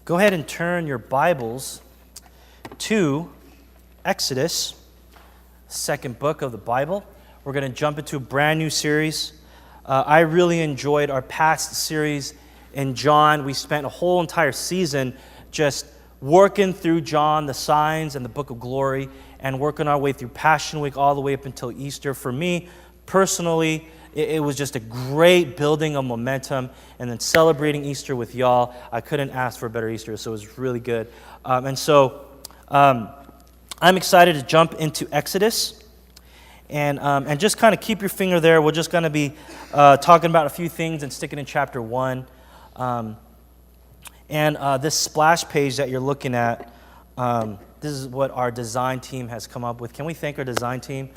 Go ahead and turn your Bibles to Exodus, second book of the Bible. We're going to jump into a brand new series. I really enjoyed our past series in John. We spent a whole entire season just working through John, the signs and the book of glory, and working our way through Passion Week all the way up until Easter. For me, personally, it was just a great building of momentum, and then celebrating Easter with y'all. I couldn't ask for a better Easter, so it was really good. I'm excited to jump into Exodus, and just kind of keep your finger there. We're just going to be talking about a few things and sticking in chapter 1. This splash page that you're looking at, this is what our design team has come up with. Can we thank our design team?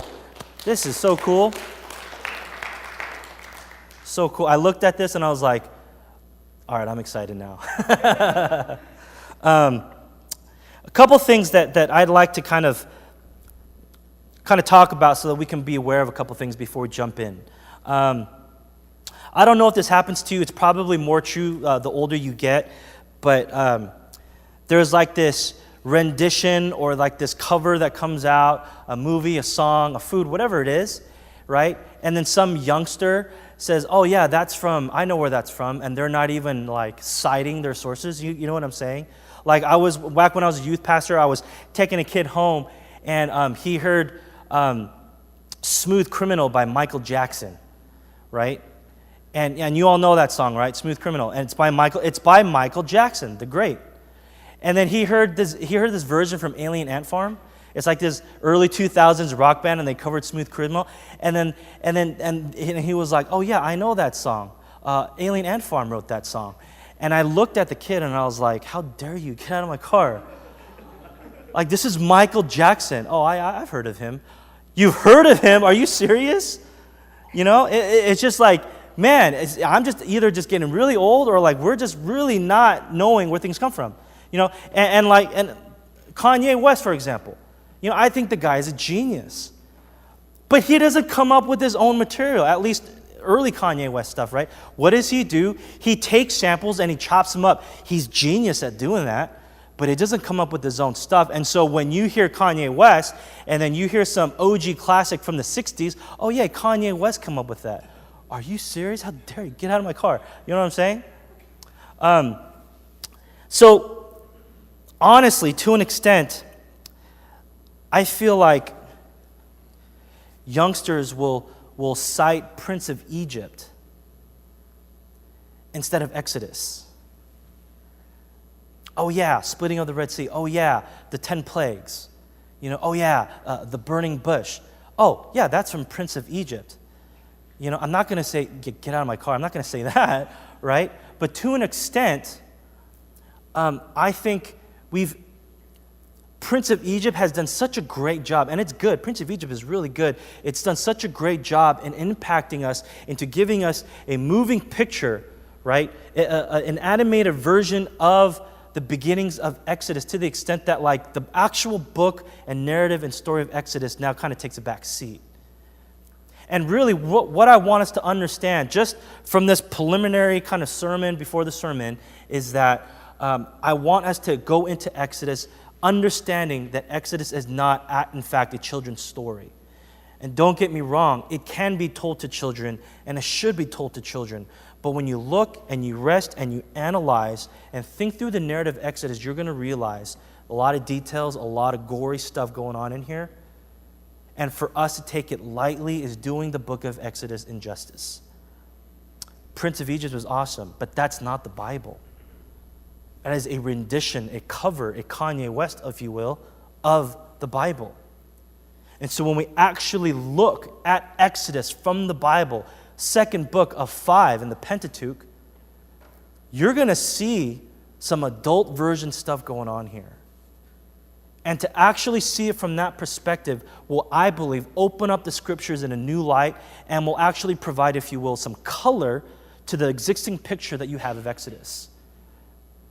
This is so cool. So cool. I looked at this and I was like, all right, I'm excited now. A couple things that I'd like to kind of talk about so that we can be aware of a couple things before we jump in. I don't know if this happens to you. It's probably more true the older you get. But there's like this rendition or like this cover that comes out, a movie, a song, a food, whatever it is, right? And then some youngster says, oh yeah, I know where that's from, and they're not even like citing their sources. You know what I'm saying? Like back when I was a youth pastor, I was taking a kid home, and he heard Smooth Criminal by Michael Jackson, right? And you all know that song, right? Smooth Criminal. And it's by Michael Jackson, the great. And then he heard this version from Alien Ant Farm. It's like this early 2000s rock band, and they covered Smooth Criminal. And he was like, oh yeah, I know that song. Alien Ant Farm wrote that song. And I looked at the kid and I was like, how dare you, get out of my car. Like, this is Michael Jackson. Oh, I've heard of him. You've heard of him? Are you serious? You know, it's just like, man, I'm just either just getting really old, or like we're just really not knowing where things come from. You know, and Kanye West, for example. You know, I think the guy is a genius. But he doesn't come up with his own material, at least early Kanye West stuff, right? What does he do? He takes samples and he chops them up. He's genius at doing that, but he doesn't come up with his own stuff. And so when you hear Kanye West, and then you hear some OG classic from the 60s, oh yeah, Kanye West come up with that. Are you serious? How dare you? Get out of my car. You know what I'm saying? So, honestly, to an extent, I feel like youngsters will cite Prince of Egypt instead of Exodus. Oh yeah, splitting of the Red Sea. Oh yeah, the 10 plagues. You know, oh yeah, the burning bush. Oh yeah, that's from Prince of Egypt. You know, I'm not going to say, get out of my car. I'm not going to say that, right? But to an extent, I think Prince of Egypt has done such a great job, and it's good. Prince of Egypt is really good. It's done such a great job in impacting us, into giving us a moving picture, right? An animated version of the beginnings of Exodus, to the extent that like the actual book and narrative and story of Exodus now kind of takes a back seat. And really, what I want us to understand, just from this preliminary kind of sermon before the sermon, is that I want us to go into Exodus understanding that Exodus is not, in fact, a children's story. And don't get me wrong, it can be told to children, and it should be told to children. But when you look and you rest and you analyze and think through the narrative of Exodus, you're going to realize a lot of details, a lot of gory stuff going on in here. And for us to take it lightly is doing the book of Exodus injustice. Prince of Egypt was awesome, but that's not the Bible. That is a rendition, a cover, a Kanye West, if you will, of the Bible. And so when we actually look at Exodus from the Bible, second book of 5 in the Pentateuch, you're going to see some adult version stuff going on here. And to actually see it from that perspective will, I believe, open up the scriptures in a new light, and will actually provide, if you will, some color to the existing picture that you have of Exodus.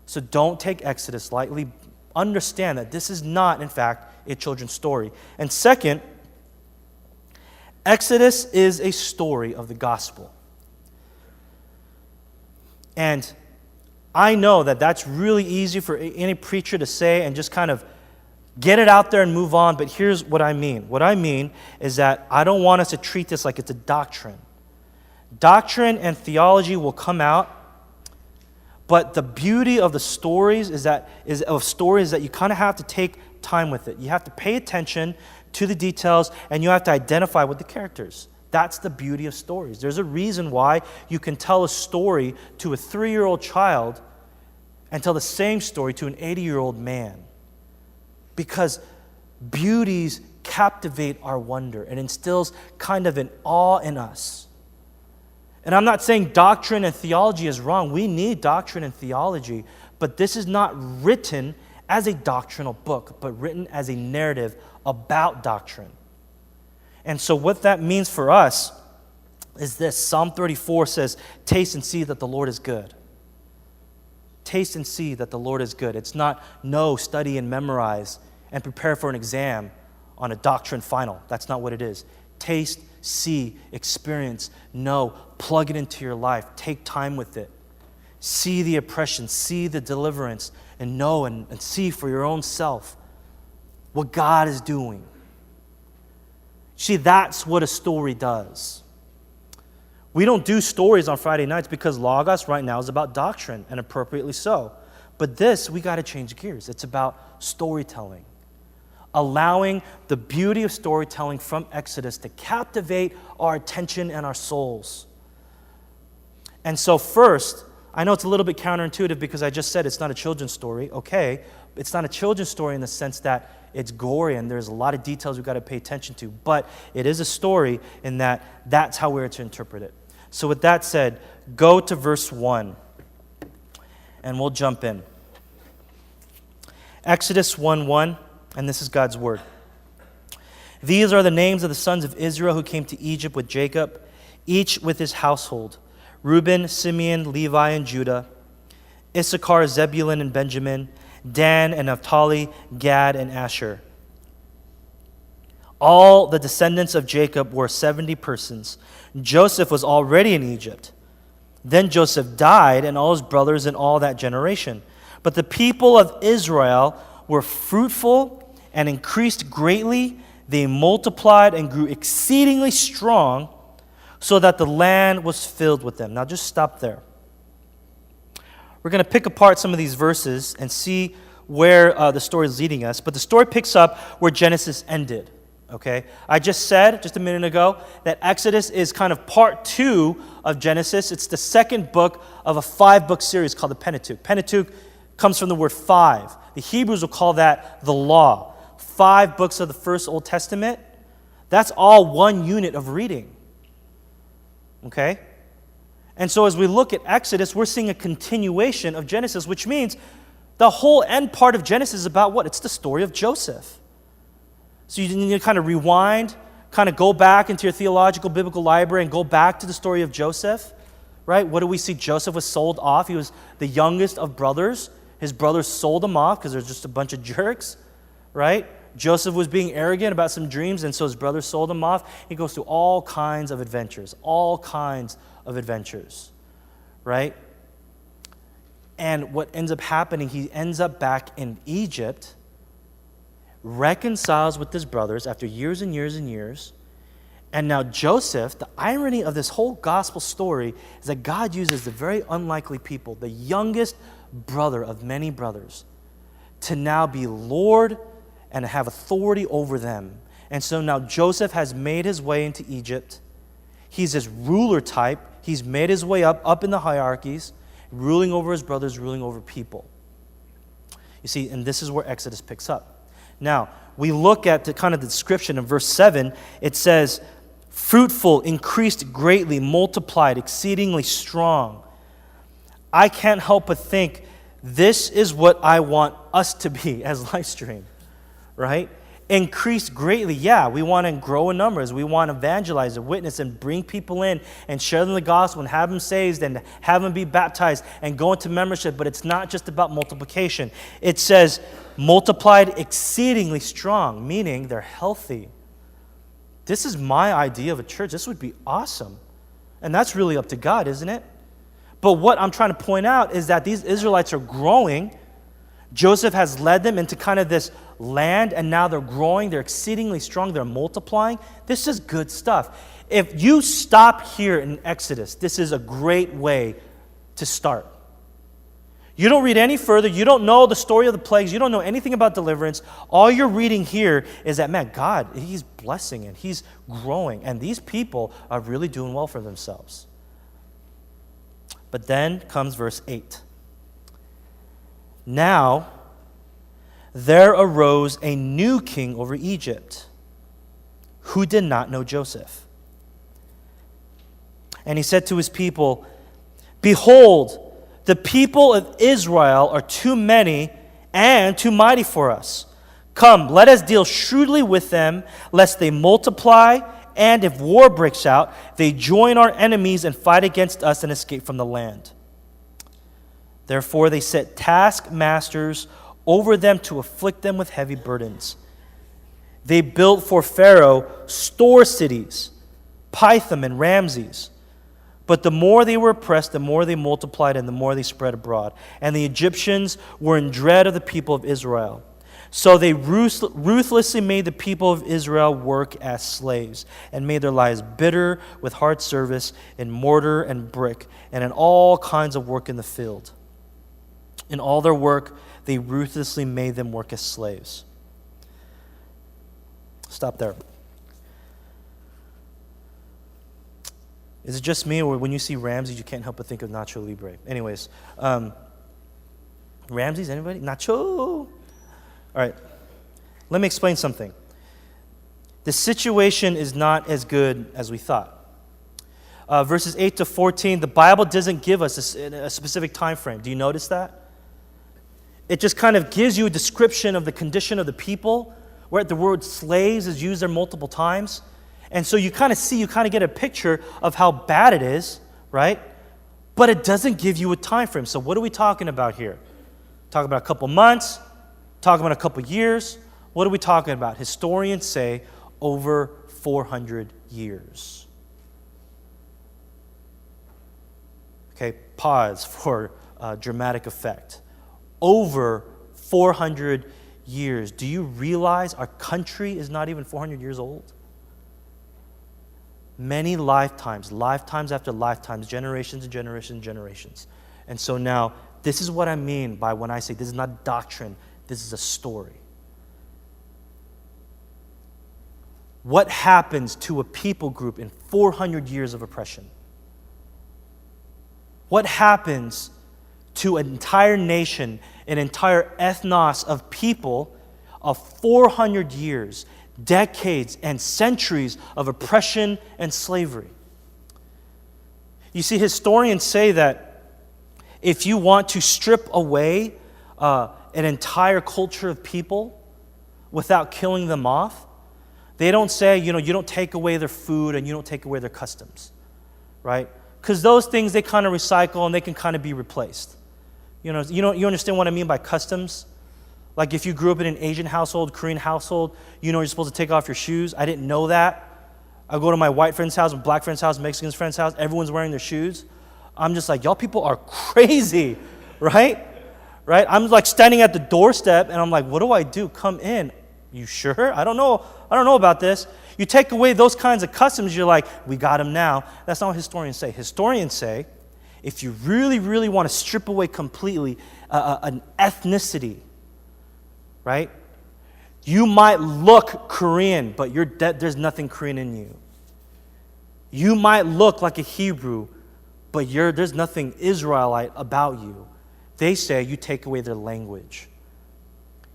So don't take Exodus lightly. Understand that this is not, in fact, a children's story. And second, Exodus is a story of the gospel. And I know that that's really easy for any preacher to say and just kind of get it out there and move on, but here's what I mean. What I mean is that I don't want us to treat this like it's a doctrine. Doctrine and theology will come out, but the beauty of the stories is that you kind of have to take time with it. You have to pay attention to the details, and you have to identify with the characters. That's the beauty of stories. There's a reason why you can tell a story to a 3-year-old child and tell the same story to an 80-year-old man. Because beauties captivate our wonder and instills kind of an awe in us. And I'm not saying doctrine and theology is wrong. We need doctrine and theology, but this is not written as a doctrinal book, but written as a narrative about doctrine. And so what that means for us is this. Psalm 34 says, taste and see that the Lord is good. Taste and see that the Lord is good. It's not know, study, and memorize, and prepare for an exam on a doctrine final. That's not what it is. Taste, see, experience, know, plug it into your life. Take time with it. See the oppression, see the deliverance, and know and see for your own self what God is doing. See, that's what a story does. We don't do stories on Friday nights because Logos right now is about doctrine, and appropriately so. But this, we got to change gears. It's about storytelling. Allowing the beauty of storytelling from Exodus to captivate our attention and our souls. And so first, I know it's a little bit counterintuitive because I just said it's not a children's story. Okay, it's not a children's story in the sense that it's gory and there's a lot of details we've got to pay attention to. But it is a story in that that's how we're to interpret it. So with that said, go to verse 1 and we'll jump in. Exodus 1:1, and this is God's word. These are the names of the sons of Israel who came to Egypt with Jacob, each with his household: Reuben, Simeon, Levi, and Judah; Issachar, Zebulun, and Benjamin; Dan and Naphtali, Gad, and Asher. All the descendants of Jacob were 70 persons. Joseph was already in Egypt. Then Joseph died, and all his brothers and all that generation. But the people of Israel were fruitful and increased greatly. They multiplied and grew exceedingly strong, so that the land was filled with them. Now just stop there. We're going to pick apart some of these verses and see where the story is leading us. But the story picks up where Genesis ended. Okay? I just said, just a minute ago, that Exodus is kind of part 2 of Genesis. It's the second book of a 5-book series called the Pentateuch. Pentateuch comes from the word 5. The Hebrews will call that the law. 5 books of the first Old Testament. That's all one unit of reading. Okay? And so as we look at Exodus, we're seeing a continuation of Genesis, which means the whole end part of Genesis is about what? It's the story of Joseph. So you need to kind of rewind, kind of go back into your theological biblical library and go back to the story of Joseph, right? What do we see? Joseph was sold off. He was the youngest of brothers. His brothers sold him off because there's just a bunch of jerks, right? Joseph was being arrogant about some dreams, and so his brothers sold him off. He goes through all kinds of adventures, right? And what ends up happening, he ends up back in Egypt, reconciles with his brothers after years and years and years. And now Joseph, the irony of this whole gospel story is that God uses the very unlikely people, the youngest brother of many brothers, to now be Lord and have authority over them. And so now Joseph has made his way into Egypt. He's this ruler type. He's made his way up in the hierarchies, ruling over his brothers, ruling over people. You see, and this is where Exodus picks up. Now, we look at the kind of the description in verse 7. It says, fruitful, increased greatly, multiplied, exceedingly strong. I can't help but think this is what I want us to be as Livestream, right? Increased greatly. Yeah, we want to grow in numbers. We want to evangelize and witness and bring people in and share them the gospel and have them saved and have them be baptized and go into membership. But it's not just about multiplication. It says multiplied exceedingly strong, meaning they're healthy. This is my idea of a church. This would be awesome. And that's really up to God, isn't it? But what I'm trying to point out is that these Israelites are growing. Joseph has led them into kind of this land, and now they're growing. They're exceedingly strong. They're multiplying. This is good stuff. If you stop here in Exodus, this is a great way to start. You don't read any further. You don't know the story of the plagues. You don't know anything about deliverance. All you're reading here is that, man, God, He's blessing and He's growing. And these people are really doing well for themselves. But then comes verse 8. Now there arose a new king over Egypt who did not know Joseph. And he said to his people, behold, the people of Israel are too many and too mighty for us. Come, let us deal shrewdly with them, lest they multiply, and if war breaks out, they join our enemies and fight against us and escape from the land. Therefore they set taskmasters over them to afflict them with heavy burdens. They built for Pharaoh store cities, Pithom and Ramses. But the more they were oppressed, the more they multiplied and the more they spread abroad. And the Egyptians were in dread of the people of Israel. So they ruthlessly made the people of Israel work as slaves and made their lives bitter with hard service in mortar and brick and in all kinds of work in the field. In all their work, they ruthlessly made them work as slaves. Stop there. Is it just me, or when you see Ramses, you can't help but think of Nacho Libre? Anyways, Ramses, anybody? Nacho? All right, let me explain something. The situation is not as good as we thought. Verses 8 to 14, the Bible doesn't give us a specific time frame. Do you notice that? It just kind of gives you a description of the condition of the people, where the word slaves is used there multiple times. And so you kind of get a picture of how bad it is, right? But it doesn't give you a time frame. So what are we talking about here? Talking about a couple months? Talking about a couple years? What are we talking about? Historians say over 400 years. Okay, pause for dramatic effect. Over 400 years. Do you realize our country is not even 400 years old? Many lifetimes after lifetimes, generations and generations and generations. And so now, this is what I mean by when I say this is not doctrine, this is a story. What happens to a people group in 400 years of oppression? What happens to an entire nation, an entire ethnos of people of 400 years, decades and centuries of oppression and slavery? You see, historians say that if you want to strip away an entire culture of people without killing them off, they don't say, you don't take away their food and you don't take away their customs, right? Because those things, they kind of recycle and they can kind of be replaced. You understand what I mean by customs? Like if you grew up in an Asian household, Korean household, you're supposed to take off your shoes. I didn't know that. I go to my white friend's house, my black friend's house, Mexican friend's house, everyone's wearing their shoes. I'm just like, y'all people are crazy, right? Right? I'm like standing at the doorstep and I'm like, what do I do? Come in. You sure? I don't know about this. You take away those kinds of customs, you're like, we got them now. That's not what historians say. Historians say, if you really, really want to strip away completely an ethnicity, right? You might look Korean, but there's nothing Korean in you. You might look like a Hebrew, but there's nothing Israelite about you. They say you take away their language.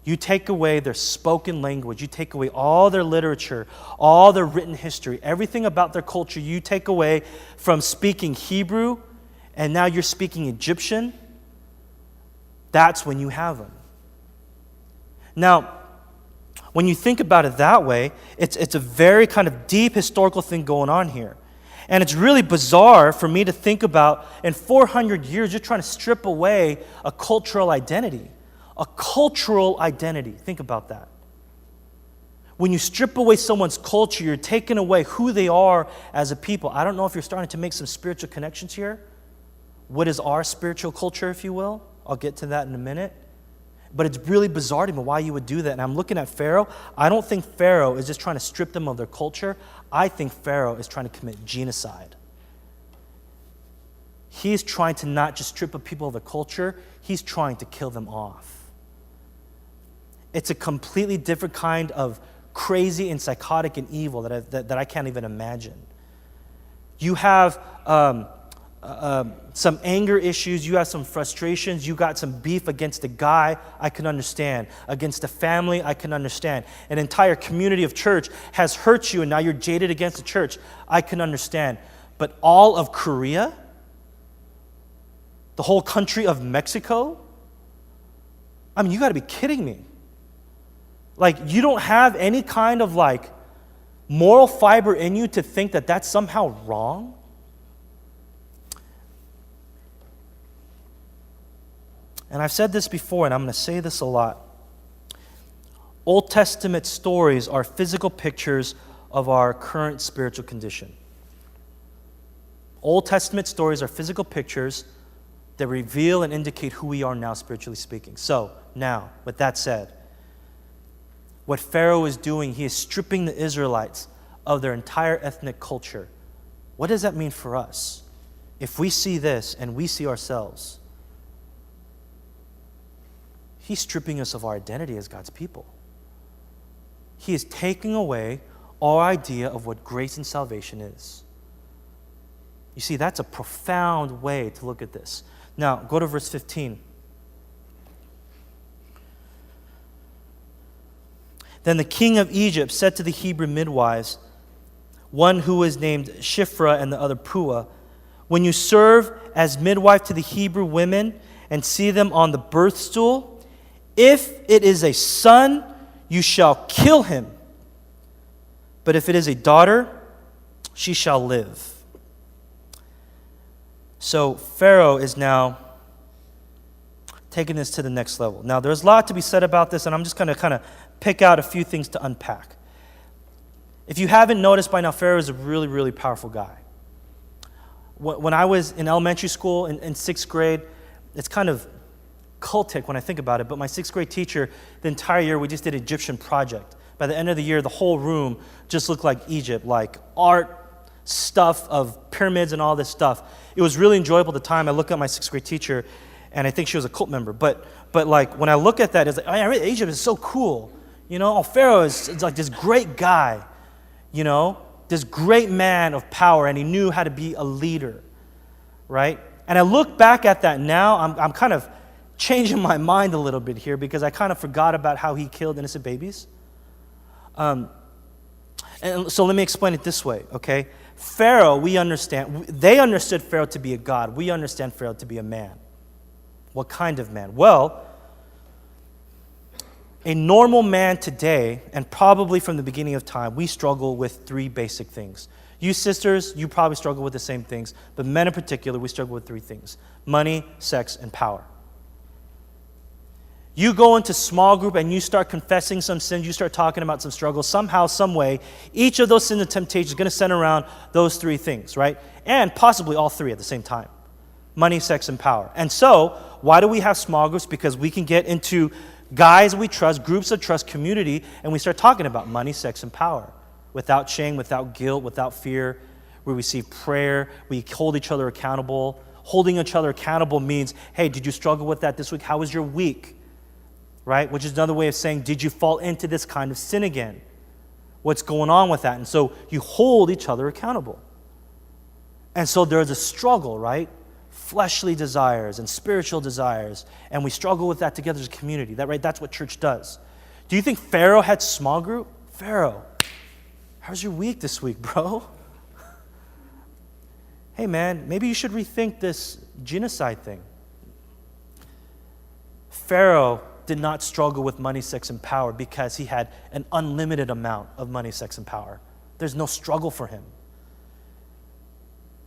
You take away their spoken language. You take away all their literature, all their written history, everything about their culture. You take away from speaking Hebrew, and now you're speaking Egyptian. That's when you have them. Now, when you think about it that way, it's a very kind of deep historical thing going on here. And it's really bizarre for me to think about, in 400 years, you're trying to strip away a cultural identity. A cultural identity. Think about that. When you strip away someone's culture, you're taking away who they are as a people. I don't know if you're starting to make some spiritual connections here. what is our spiritual culture, if you will. I'll get to that in a minute. But it's really bizarre to me why you would do that. And I'm looking at Pharaoh. I don't think Pharaoh is just trying to strip them of their culture. I think Pharaoh is trying to commit genocide. He's trying to not just strip of people of their culture, he's trying to kill them off. It's a completely different kind of crazy and psychotic and evil that I can't even imagine. You have some anger issues, you have some frustrations, you got some beef against a guy, I can understand. Against a family, I can understand. An entire community of church has hurt you and now you're jaded against the church, I can understand. But all of Korea, the whole country of Mexico, I mean, you got to be kidding me. Like, you don't have any kind of like moral fiber in you to think that that's somehow wrong? And I've said this before, and I'm going to say this a lot. Old Testament stories are physical pictures of our current spiritual condition. Old Testament stories are physical pictures that reveal and indicate who we are now, spiritually speaking. So, now, with that said, what Pharaoh is doing, he is stripping the Israelites of their entire ethnic culture. What does that mean for us? If we see this and we see ourselves, he's stripping us of our identity as God's people. He is taking away our idea of what grace and salvation is. You see, that's a profound way to look at this. Now, go to verse 15. Then the king of Egypt said to the Hebrew midwives, one who was named Shiphrah and the other Puah, when you serve as midwife to the Hebrew women and see them on the birth stool, if it is a son, you shall kill him. But if it is a daughter, she shall live. So Pharaoh is now taking this to the next level. Now, there's a lot to be said about this, and I'm just going to kind of pick out a few things to unpack. If you haven't noticed by now, Pharaoh is a really, really powerful guy. When I was in elementary school in sixth grade, it's kind of cultic when I think about it, but my sixth grade teacher, the entire year, we just did an Egyptian project. By the end of the year, the whole room just looked like Egypt, like art, stuff of pyramids and all this stuff. It was really enjoyable at the time. I look at my sixth grade teacher, and I think she was a cult member. But like when I look at that, it's like, oh, Egypt is so cool. You know, oh, Pharaoh is like this great guy, you know, this great man of power, and he knew how to be a leader, right? And I look back at that now, I'm kind of changing my mind a little bit here because I kind of forgot about how he killed innocent babies. And so let me explain it this way, okay? Pharaoh, we understand, they understood Pharaoh to be a god. We understand Pharaoh to be a man. What kind of man? Well, a normal man today, and probably from the beginning of time, we struggle with three basic things. You sisters, you probably struggle with the same things, but men in particular, we struggle with three things: money, sex, and power. You go into small group and you start confessing some sins, you start talking about some struggles, somehow, some way, each of those sins and temptations is going to center around those three things, right? And possibly all three at the same time: money, sex, and power. And so, why do we have small groups? Because we can get into guys we trust, groups of trust, community, and we start talking about money, sex, and power without shame, without guilt, without fear. We receive prayer, we hold each other accountable. Holding each other accountable means, hey, did you struggle with that this week? How was your week? Right? Which is another way of saying, did you fall into this kind of sin again? What's going on with that? And so you hold each other accountable. And so there's a struggle, right? Fleshly desires and spiritual desires, and we struggle with that together as a community. That's what church does. Do you think Pharaoh had small group? Pharaoh, how's your week this week, bro? Hey man, maybe you should rethink this genocide thing. Pharaoh did not struggle with money, sex, and power because he had an unlimited amount of money, sex, and power. There's no struggle for him.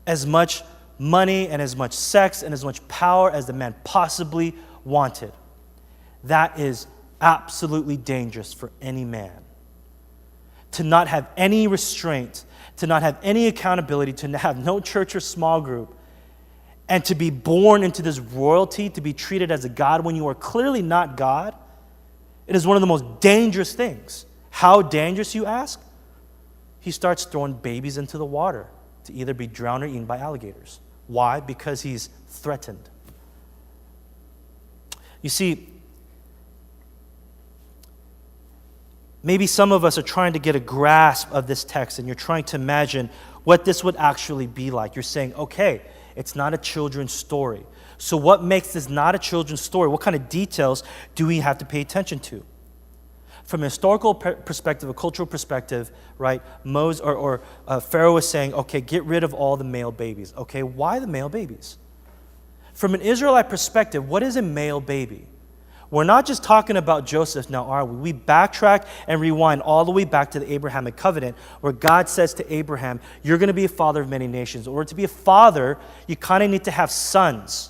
As much money and as much sex and as much power as the man possibly wanted. That is absolutely dangerous for any man. To not have any restraint, to not have any accountability, to have no church or small group, and to be born into this royalty, to be treated as a God when you are clearly not God, it is one of the most dangerous things. How dangerous, you ask? He starts throwing babies into the water to either be drowned or eaten by alligators. Why? Because he's threatened. You see, maybe some of us are trying to get a grasp of this text, and you're trying to imagine what this would actually be like. You're saying, okay, it's not a children's story. So what makes this not a children's story? What kind of details do we have to pay attention to? From a historical perspective, a cultural perspective, right, Pharaoh is saying, okay, get rid of all the male babies. Okay, why the male babies? From an Israelite perspective, what is a male baby? We're not just talking about Joseph now, are we? We backtrack and rewind all the way back to the Abrahamic covenant, where God says to Abraham, you're going to be a father of many nations. Or to be a father, you kind of need to have sons.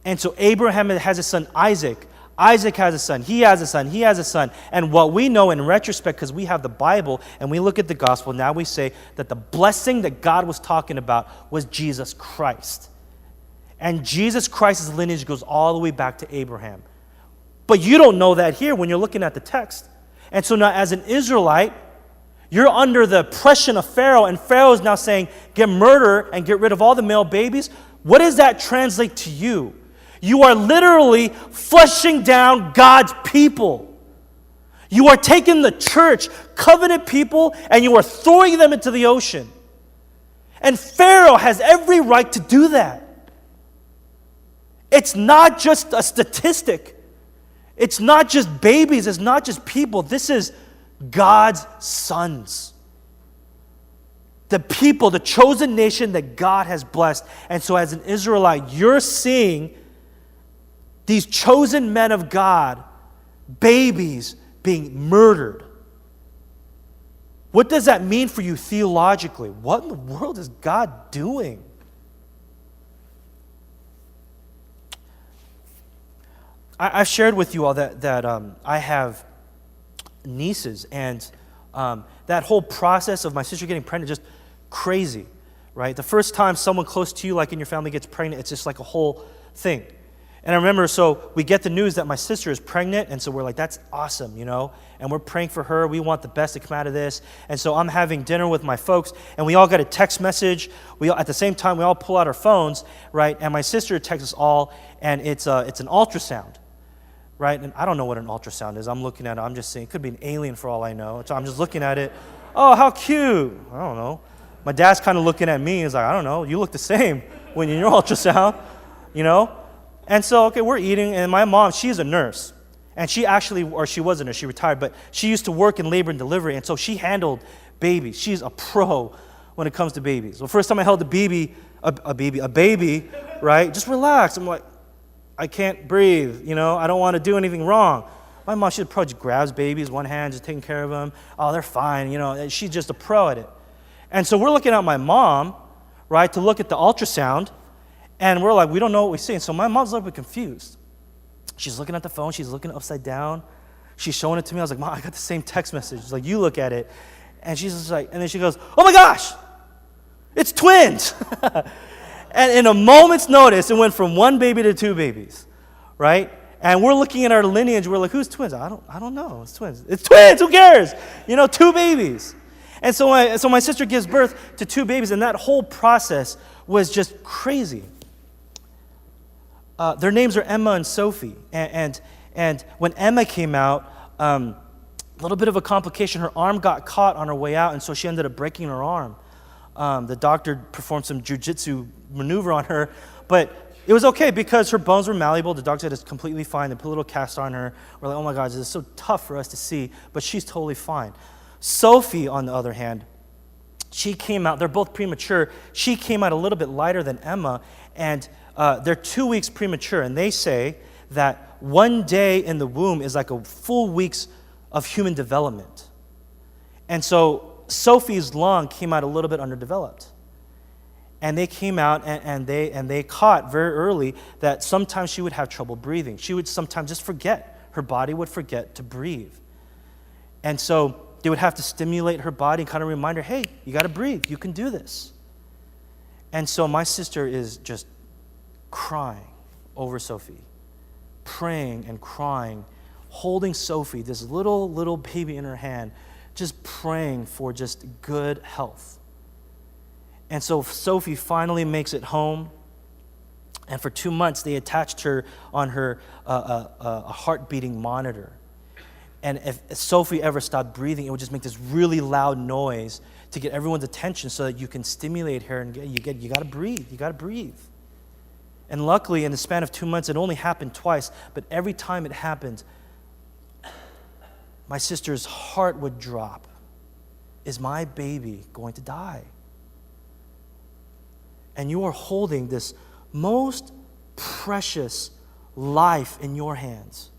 And so Abraham has a son, Isaac. Isaac has a son. He has a son. He has a son. And what we know in retrospect, because we have the Bible and we look at the gospel, now we say that the blessing that God was talking about was Jesus Christ. And Jesus Christ's lineage goes all the way back to Abraham. But you don't know that here when you're looking at the text. And so now as an Israelite, you're under the oppression of Pharaoh, and Pharaoh is now saying, get murder and get rid of all the male babies. What does that translate to you? You are literally flushing down God's people. You are taking the church, covenant people, and you are throwing them into the ocean. And Pharaoh has every right to do that. It's not just a statistic. It's not just babies. It's not just people. This is God's sons. The people, the chosen nation that God has blessed. And so as an Israelite, you're seeing these chosen men of God, babies, being murdered. What does that mean for you theologically? What in the world is God doing? I've shared with you all that I have nieces, and that whole process of my sister getting pregnant, just crazy, right? The first time someone close to you, like in your family, gets pregnant, it's just like a whole thing. And I remember, so we get the news that my sister is pregnant, and so we're like, that's awesome, you know? And we're praying for her. We want the best to come out of this. And so I'm having dinner with my folks, and we all got a text message. At the same time, we all pull out our phones, right? And my sister texts us all, and it's an ultrasound, right? And I don't know what an ultrasound is. I'm looking at it. I'm just saying, it could be an alien for all I know. So I'm just looking at it. Oh, how cute. I don't know. My dad's kind of looking at me. He's like, I don't know. You look the same when you're in your ultrasound, you know? And so, okay, we're eating, and my mom, she's a nurse. And she was a nurse, she retired, but she used to work in labor and delivery, and so she handled babies. She's a pro when it comes to babies. Well, first time I held a baby, right, just relax. I'm like, I can't breathe, you know, I don't want to do anything wrong. My mom, she's a pro, just grabs babies, one hand, just taking care of them. Oh, they're fine, you know, she's just a pro at it. And so we're looking at my mom, right, to look at the ultrasound, and we're like, we don't know what we see. And so my mom's a little bit confused. She's looking at the phone. She's looking upside down. She's showing it to me. I was like, Mom, I got the same text message. She's like, you look at it. And she's just like, and then she goes, oh my gosh, it's twins. And in a moment's notice, it went from one baby to two babies, right? And we're looking at our lineage. We're like, who's twins? I don't know. It's twins. It's twins. Who cares? You know, two babies. And so my sister gives birth to two babies, and that whole process was just crazy. Their names are Emma and Sophie. And when Emma came out, a little bit of a complication. Her arm got caught on her way out, and so she ended up breaking her arm. The doctor performed some jiu-jitsu maneuver on her, but it was okay because her bones were malleable. The doctor said it's completely fine. They put a little cast on her. We're like, oh my God, this is so tough for us to see, but she's totally fine. Sophie, on the other hand, she came out, they're both premature. She came out a little bit lighter than Emma, and they're 2 weeks premature, and they say that 1 day in the womb is like a full week's of human development. And so Sophie's lung came out a little bit underdeveloped. And they came out and they caught very early that sometimes she would have trouble breathing. She would sometimes just forget. Her body would forget to breathe. And so they would have to stimulate her body and kind of remind her, hey, you got to breathe. You can do this. And so my sister is just crying over Sophie, praying and crying, holding Sophie, this little baby in her hand, just praying for just good health. And so Sophie finally makes it home. And for 2 months, they attached her on her a heart-beating monitor. And if Sophie ever stopped breathing, it would just make this really loud noise to get everyone's attention so that you can stimulate her and you got to breathe. And luckily, in the span of 2 months, it only happened twice, but every time it happened, my sister's heart would drop. Is my baby going to die? And you are holding this most precious life in your hands.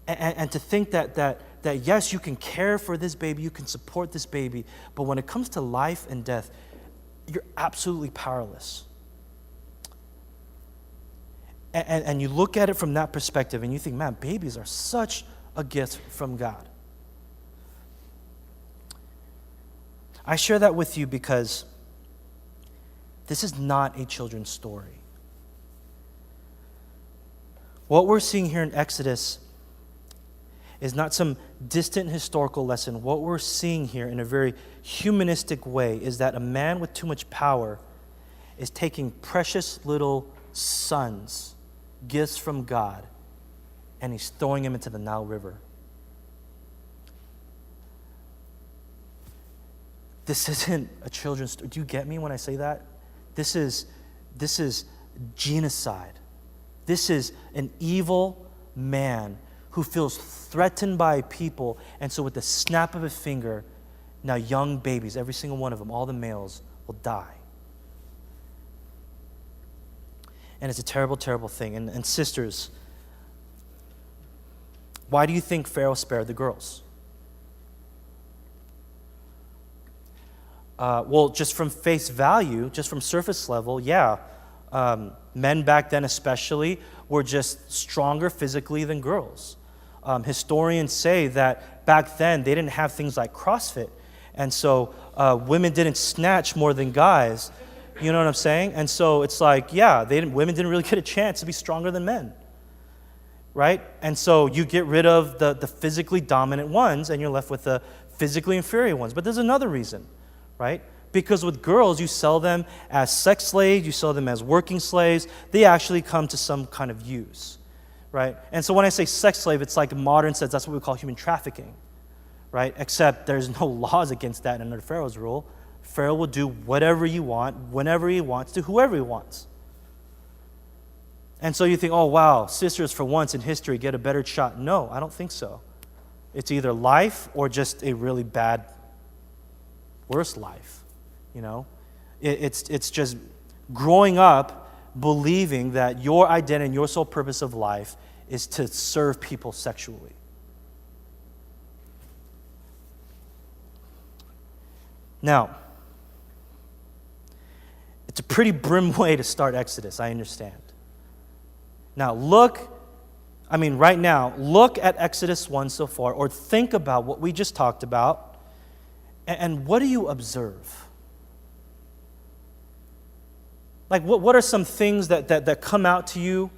And to think that yes, you can care for this baby, you can support this baby, but when it comes to life and death, you're absolutely powerless. And you look at it from that perspective and you think, man, babies are such a gift from God. I share that with you because this is not a children's story. What we're seeing here in Exodus is not some distant historical lesson. What we're seeing here in a very humanistic way is that a man with too much power is taking precious little sons, gifts from God, and he's throwing them into the Nile River. This isn't a children's story. Do you get me when I say that? This is genocide. This is an evil man who feels threatened by people, and so with the snap of a finger, now young babies, every single one of them, all the males, will die. And it's a terrible, terrible thing. And sisters, why do you think Pharaoh spared the girls? Well, just from face value, just from surface level, yeah. Men back then especially were just stronger physically than girls. Historians say that back then they didn't have things like CrossFit. And so women didn't snatch more than guys. You know what I'm saying? And so it's like, yeah, women didn't really get a chance to be stronger than men. Right? And so you get rid of the physically dominant ones and you're left with the physically inferior ones. But there's another reason, right? Because with girls, you sell them as sex slaves, you sell them as working slaves. They actually come to some kind of use, right? And so when I say sex slave, it's like modern sense, that's what we call human trafficking, right? Except there's no laws against that under Pharaoh's rule. Pharaoh will do whatever you want, whenever he wants, to whoever he wants. And so you think, oh, wow, sisters for once in history get a better shot. No, I don't think so. It's either life or just a really bad, worse life. You know, it's just growing up believing that your identity and your sole purpose of life is to serve people sexually. Now, it's a pretty grim way to start Exodus, I understand. Now, right now, look at Exodus 1 so far, or think about what we just talked about, and what do you observe? Like, what are some things that come out to you?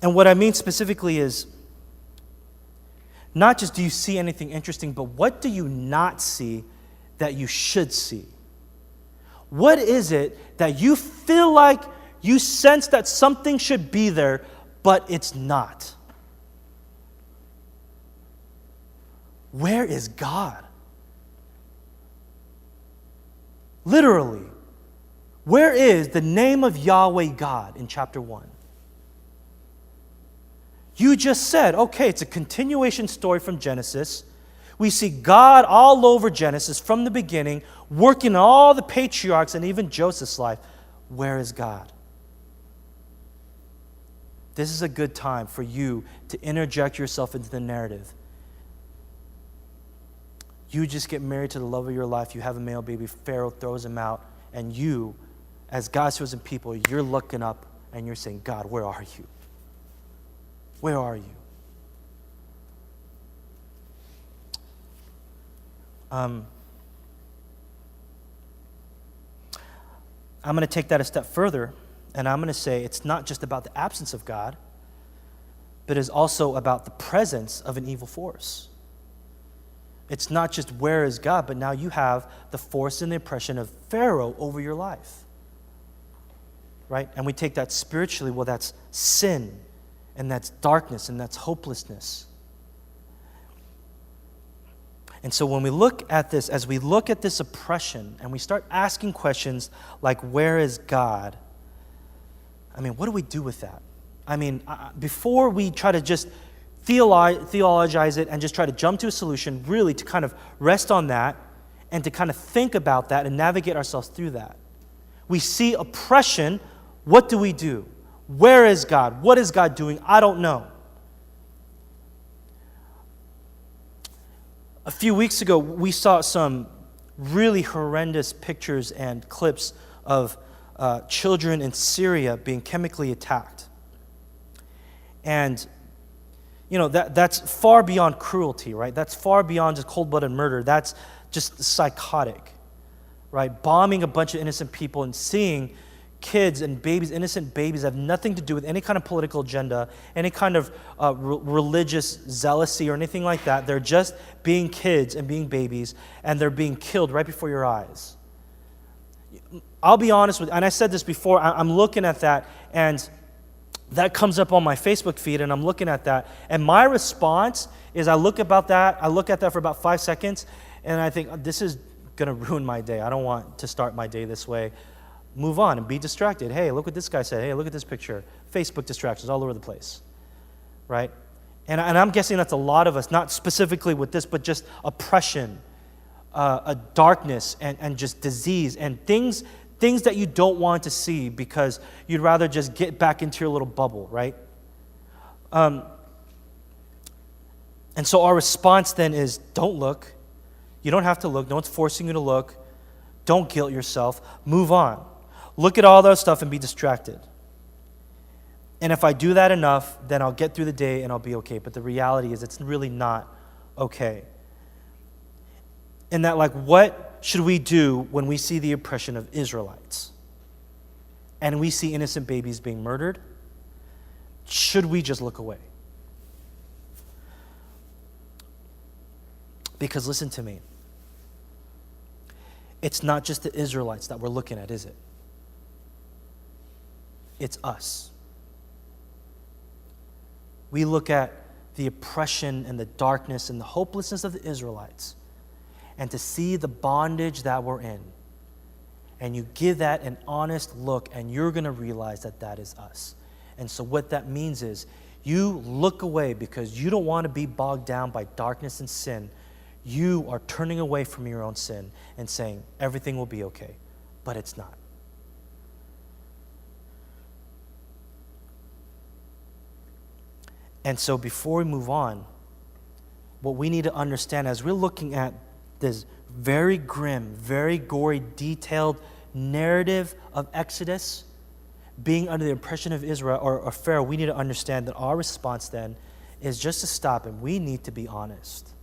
And what I mean specifically is, not just do you see anything interesting, but what do you not see that you should see? What is it that you feel like you sense that something should be there, but it's not? Where is God? Literally, where is the name of Yahweh God in chapter 1? You just said, okay, it's a continuation story from Genesis. We see God all over Genesis from the beginning, working all the patriarchs and even Joseph's life. Where is God? This is a good time for you to interject yourself into the narrative. You just get married to the love of your life. You have a male baby. Pharaoh throws him out. And you, as God's chosen people, you're looking up and you're saying, God, where are you? Where are you? I'm going to take that a step further, and I'm going to say it's not just about the absence of God, but it's also about the presence of an evil force. It's not just where is God, but now you have the force and the oppression of Pharaoh over your life. Right? And we take that spiritually, well, that's sin, and that's darkness, and that's hopelessness. And so when we look at this, as we look at this oppression, and we start asking questions like, where is God? I mean, what do we do with that? I mean, before we try to just theologize it and just try to jump to a solution, really to kind of rest on that and to kind of think about that and navigate ourselves through that. We see oppression. What do we do? Where is God? What is God doing? I don't know. A few weeks ago, we saw some really horrendous pictures and clips of children in Syria being chemically attacked. And, you know, that's far beyond cruelty, right? That's far beyond just cold-blooded murder. That's just psychotic, right? Bombing a bunch of innocent people and seeing kids and babies, innocent babies, have nothing to do with any kind of political agenda, any kind of religious zealousy or anything like that. They're just being kids and being babies, and they're being killed right before your eyes. I'll be honest with you, and I said this before, I'm looking at that, and that comes up on my Facebook feed, and I'm looking at that, and my response is I look at that for about 5 seconds, and I think, this is going to ruin my day. I don't want to start my day this way. Move on and be distracted. Hey, look what this guy said. Hey, look at this picture. Facebook distractions all over the place, right? And I'm guessing that's a lot of us, not specifically with this, but just oppression, a darkness, and just disease, and things that you don't want to see because you'd rather just get back into your little bubble, right? And so our response then is, don't look. You don't have to look. No one's forcing you to look. Don't guilt yourself. Move on. Look at all that stuff and be distracted. And if I do that enough, then I'll get through the day and I'll be okay. But the reality is it's really not okay. And that, like, what should we do when we see the oppression of Israelites? And we see innocent babies being murdered? Should we just look away? Because listen to me. It's not just the Israelites that we're looking at, is it? It's us. We look at the oppression and the darkness and the hopelessness of the Israelites, and to see the bondage that we're in, and you give that an honest look, and you're going to realize that that is us. And so what that means is you look away because you don't want to be bogged down by darkness and sin. You are turning away from your own sin and saying everything will be okay, but it's not. And so before we move on, what we need to understand as we're looking at this very grim, very gory, detailed narrative of Exodus, being under the oppression of Israel or Pharaoh, we need to understand that our response then is just to stop, and we need to be honest.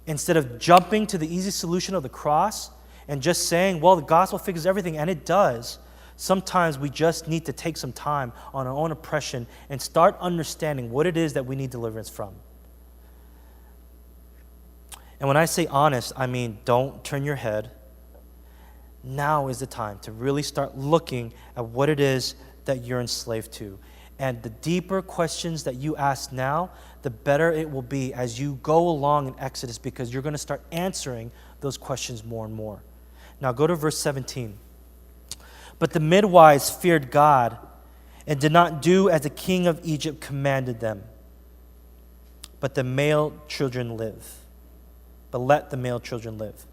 Instead of jumping to the easy solution of the cross and just saying, well, the gospel fixes everything, and it does, sometimes we just need to take some time on our own oppression and start understanding what it is that we need deliverance from. And when I say honest, I mean don't turn your head. Now is the time to really start looking at what it is that you're enslaved to. And the deeper questions that you ask now, the better it will be as you go along in Exodus, because you're going to start answering those questions more and more. Now go to verse 17. But the midwives feared God and did not do as the king of Egypt commanded them. But the male children live. But let the male children live.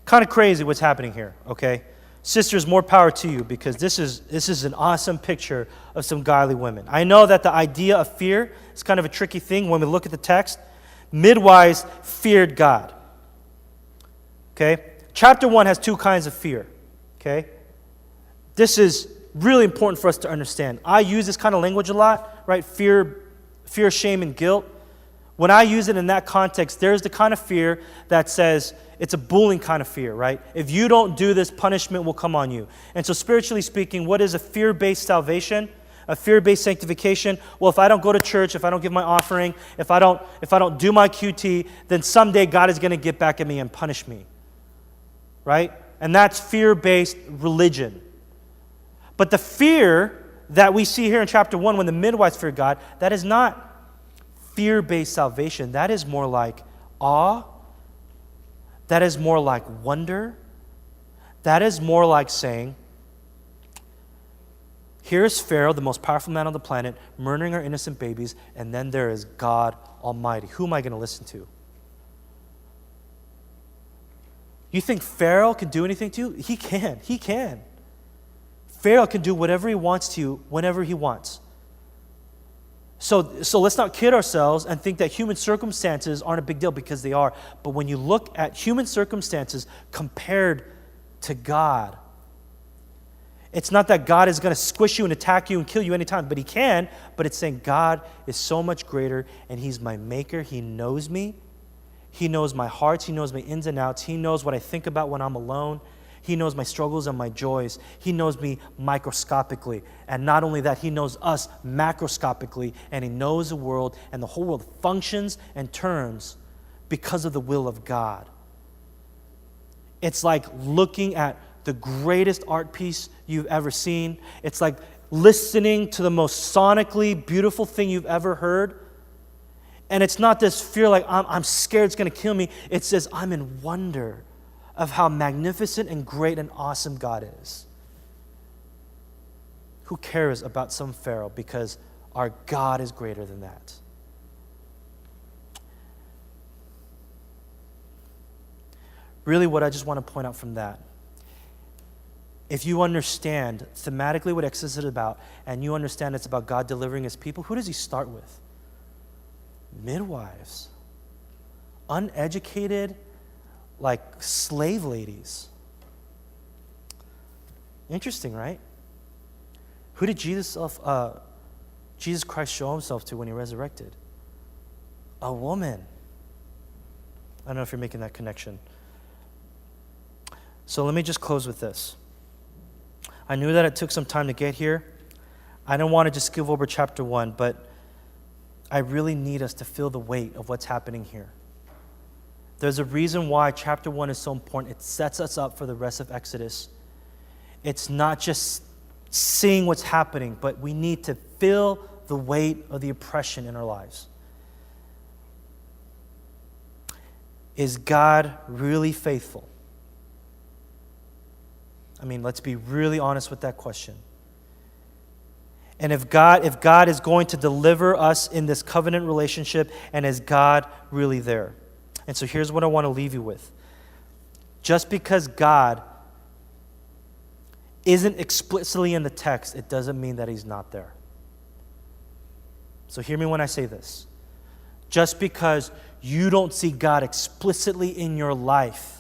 Kind of crazy what's happening here, okay? Sisters, more power to you, because this is an awesome picture of some godly women. I know that the idea of fear is kind of a tricky thing when we look at the text. Midwives feared God. Okay? Chapter 1 has two kinds of fear. Okay? This is really important for us to understand. I use this kind of language a lot, right? Fear, shame, and guilt. When I use it in that context, there's the kind of fear that says it's a bullying kind of fear, right? If you don't do this, punishment will come on you. And so spiritually speaking, what is a fear-based salvation? A fear-based sanctification? Well, if I don't go to church, if I don't give my offering, if I don't do my QT, then someday God is going to get back at me and punish me. Right? And that's fear-based religion. But the fear that we see here in chapter 1 when the midwives fear God, that is not fear-based salvation. That is more like awe. That is more like wonder. That is more like saying, here's Pharaoh, the most powerful man on the planet, murdering our innocent babies, and then there is God Almighty. Who am I going to listen to? You think Pharaoh can do anything to you? He can. He can. Pharaoh can do whatever he wants to you whenever he wants. So let's not kid ourselves and think that human circumstances aren't a big deal, because they are. But when you look at human circumstances compared to God, it's not that God is going to squish you and attack you and kill you anytime, but he can. But it's saying God is so much greater, and he's my maker. He knows me. He knows my hearts. He knows my ins and outs. He knows what I think about when I'm alone. He knows my struggles and my joys. He knows me microscopically. And not only that, he knows us macroscopically, and he knows the world, and the whole world functions and turns because of the will of God. It's like looking at the greatest art piece you've ever seen. It's like listening to the most sonically beautiful thing you've ever heard. And it's not this fear like, I'm scared it's going to kill me. It says, I'm in wonder of how magnificent and great and awesome God is. Who cares about some Pharaoh? Because our God is greater than that. Really, what I just want to point out from that, if you understand thematically what Exodus is about, and you understand it's about God delivering his people, who does he start with? Midwives. Uneducated, like slave ladies. Interesting, right? Who did Jesus Christ show himself to when he resurrected? A woman. I don't know if you're making that connection. So let me just close with this. I knew that it took some time to get here. I don't want to just skip over chapter 1, but I really need us to feel the weight of what's happening here. There's a reason why chapter 1 is so important. It sets us up for the rest of Exodus. It's not just seeing what's happening, but we need to feel the weight of the oppression in our lives. Is God really faithful? I mean, let's be really honest with that question. And if God is going to deliver us in this covenant relationship, and is God really there? And so here's what I want to leave you with. Just because God isn't explicitly in the text, it doesn't mean that he's not there. So hear me when I say this. Just because you don't see God explicitly in your life,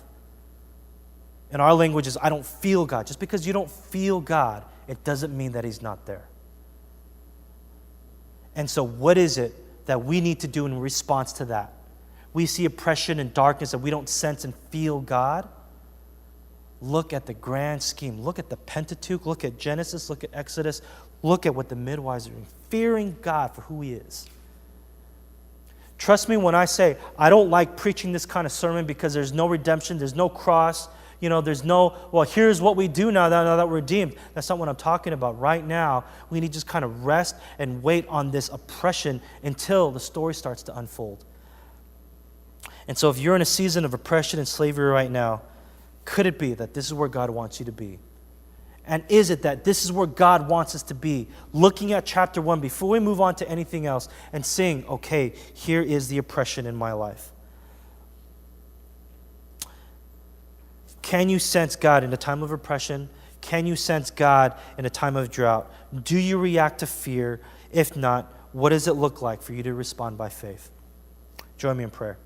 in our language is, I don't feel God. Just because you don't feel God, it doesn't mean that he's not there. And so what is it that we need to do in response to that? We see oppression and darkness that we don't sense and feel God. Look at the grand scheme. Look at the Pentateuch. Look at Genesis. Look at Exodus. Look at what the midwives are doing. Fearing God for who he is. Trust me when I say I don't like preaching this kind of sermon because there's no redemption, there's no cross, there's no, well, here's what we do now that we're redeemed. That's not what I'm talking about. Right now, we need to just kind of rest and wait on this oppression until the story starts to unfold. And so if you're in a season of oppression and slavery right now, could it be that this is where God wants you to be? And is it that this is where God wants us to be? Looking at chapter 1 before we move on to anything else and saying, okay, here is the oppression in my life. Can you sense God in a time of oppression? Can you sense God in a time of drought? Do you react to fear? If not, what does it look like for you to respond by faith? Join me in prayer.